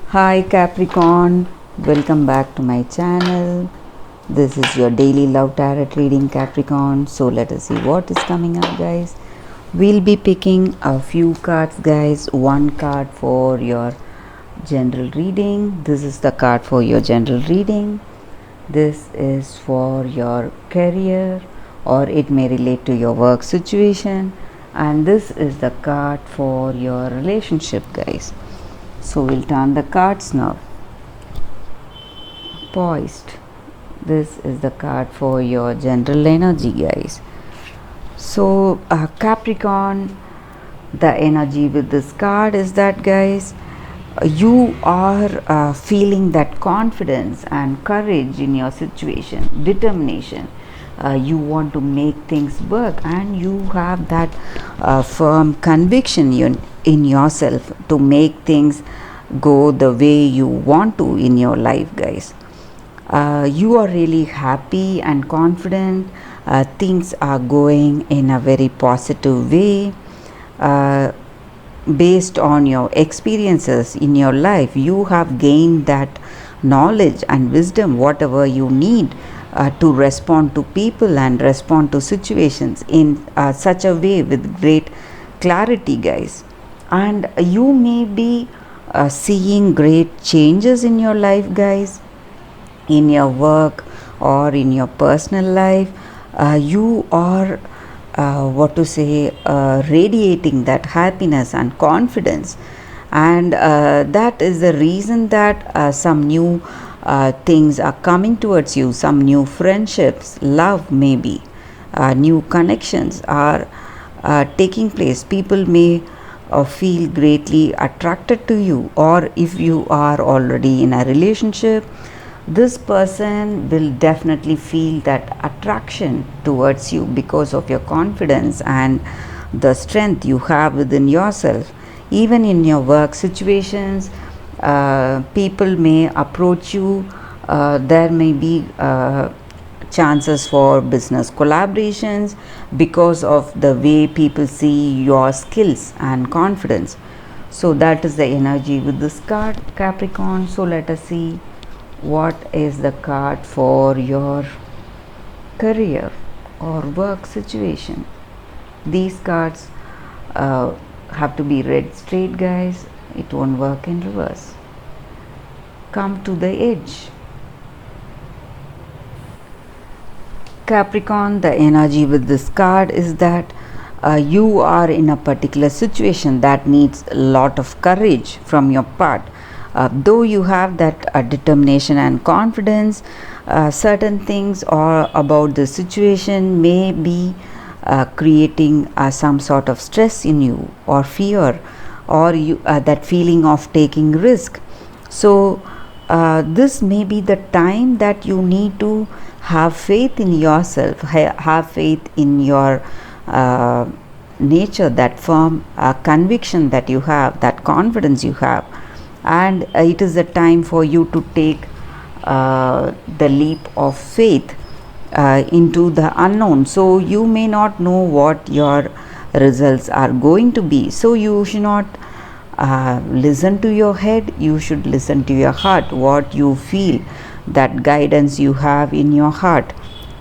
Hi Capricorn, welcome back to my channel. This is your daily love tarot reading, Capricorn. So let us see what is coming up, guys. We'll be picking a few cards, guys. One card for your general reading. This is the card for your general reading. This is for your career, or it may relate to your work situation. And this is the card for your relationship, guys. So we'll turn the cards now. Poised. This is the card for your general energy, guys. So Capricorn, the energy with this card is that, guys, you are feeling that confidence and courage in your situation, determination. You want to make things work, and you have that firm conviction in yourself to make things go the way you want to in your life, guys. You are really happy and confident. Things are going in a very positive way. Based on your experiences in your life, you have gained that knowledge and wisdom, whatever you need to respond to people and respond to situations in such a way with great clarity, guys. And you may be seeing great changes in your life, guys, in your work or in your personal life. You are radiating that happiness and confidence, and that is the reason that some new things are coming towards you, some new friendships, love, maybe new connections are taking place. People may feel greatly attracted to you, or if you are already in a relationship, this person will definitely feel that attraction towards you because of your confidence and the strength you have within yourself. Even in your work situations, people may approach you. There may be chances for business collaborations because of the way people see your skills and confidence. So that is the energy with this card, Capricorn. So let us see what is the card for your career or work situation. These cards have to be read straight, guys. It won't work in reverse. Come to the edge. Capricorn, the energy with this card is that you are in a particular situation that needs a lot of courage from your part. Though you have that determination and confidence, certain things or about the situation may be creating some sort of stress in you, or fear, or you that feeling of taking risk. So this may be the time that you need to have faith in yourself, have faith in your nature, that firm conviction that you have, that confidence you have. And it is a time for you to take the leap of faith into the unknown. So you may not know what your results are going to be, so you should not listen to your head, you should listen to your heart, what you feel, that guidance you have in your heart.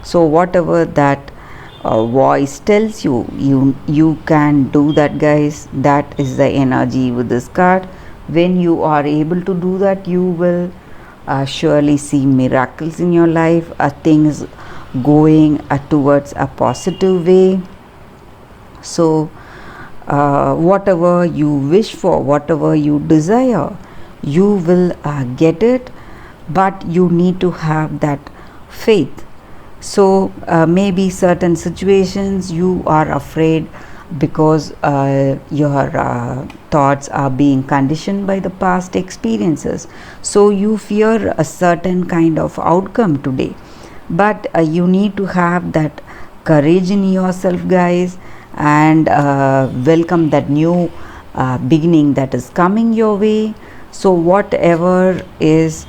So whatever that voice tells you, you can do that, guys. That is the energy with this card. When you are able to do that, you will surely see miracles in your life, things going towards a positive way. So whatever you wish for, whatever you desire, you will get it, but you need to have that faith. So maybe certain situations you are afraid because your thoughts are being conditioned by the past experiences, so you fear a certain kind of outcome today. But you need to have that courage in yourself, guys, and welcome that new beginning that is coming your way. So whatever is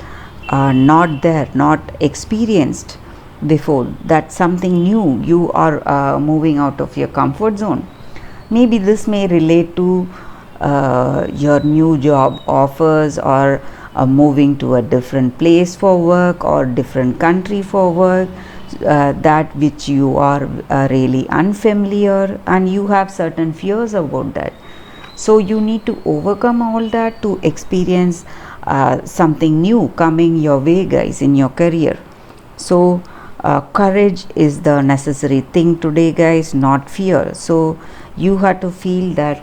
not there, not experienced before, that's something new. You are moving out of your comfort zone. Maybe this may relate to your new job offers, or moving to a different place for work or different country for work, that which you are really unfamiliar, and you have certain fears about that. So you need to overcome all that to experience something new coming your way, guys, in your career. So courage is the necessary thing today, guys, not fear. So you have to feel that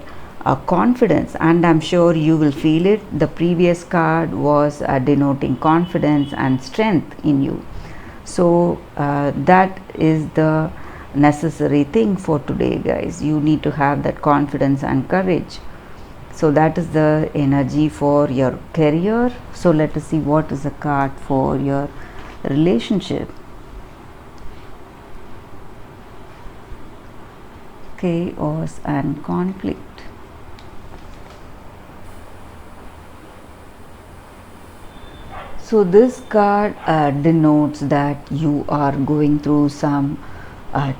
confidence, and I'm sure you will feel it. The previous card was denoting confidence and strength in you. So that is the necessary thing for today, guys. You need to have that confidence and courage. So that is the energy for your career. So let us see what is the card for your relationship. Chaos and conflict. So this card denotes that you are going through some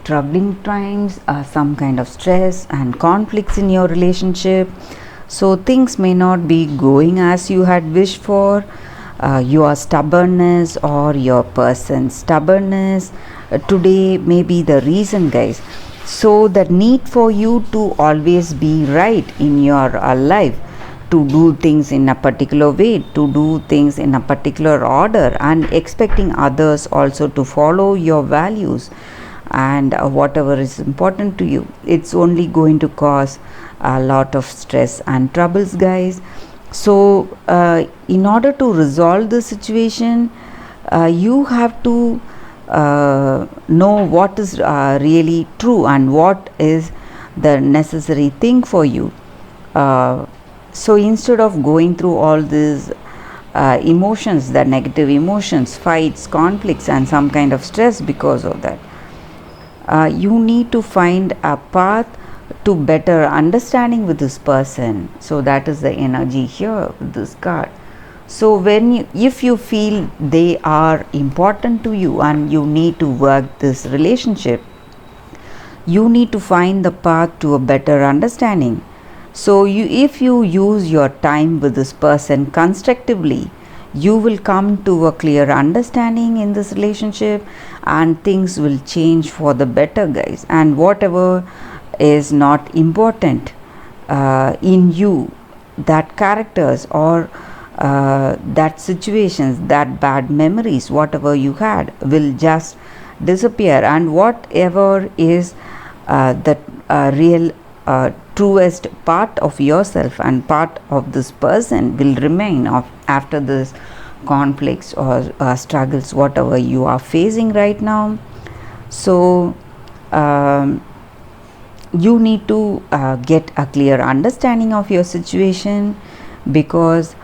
troubling times, some kind of stress and conflicts in your relationship. So things may not be going as you had wished for. Your stubbornness or your person's stubbornness today may be the reason, guys. So the need for you to always be right in your life, to do things in a particular way, to do things in a particular order, and expecting others also to follow your values and whatever is important to you, it's only going to cause a lot of stress and troubles, guys. So in order to resolve the situation, you have to know what is really true and what is the necessary thing for you. So instead of going through all these emotions, the negative emotions, fights, conflicts, and some kind of stress because of that, you need to find a path to better understanding with this person. So that is the energy here with this card. So if you feel they are important to you and you need to work this relationship, you need to find the path to a better understanding. So if you use your time with this person constructively, you will come to a clear understanding in this relationship, and things will change for the better, guys. And whatever is not important in you, that characters or that situations, that bad memories, whatever you had, will just disappear, and whatever is the real truest part of yourself and part of this person will remain after this conflicts or struggles, whatever you are facing right now. So you need to get a clear understanding of your situation, because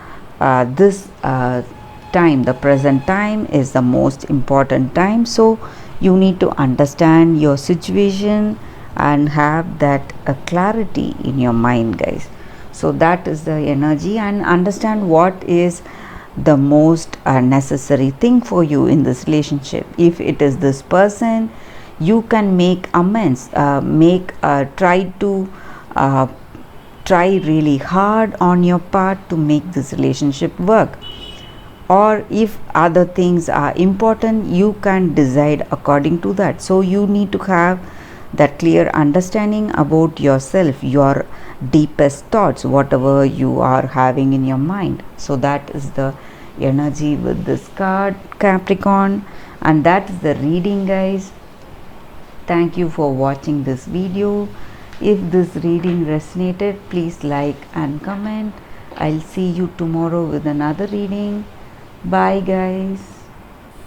this time, the present time, is the most important time. So you need to understand your situation and have that clarity in your mind, guys. So that is the energy, and understand what is the most necessary thing for you in this relationship. If it is this person, you can make amends, try really hard on your part to make this relationship work. Or if other things are important, you can decide according to that. So you need to have that clear understanding about yourself, your deepest thoughts, whatever you are having in your mind. So that is the energy with this card, Capricorn, and that is the reading, guys. Thank you for watching this video. If this reading resonated, please like and comment. I'll see you tomorrow with another reading. Bye, guys.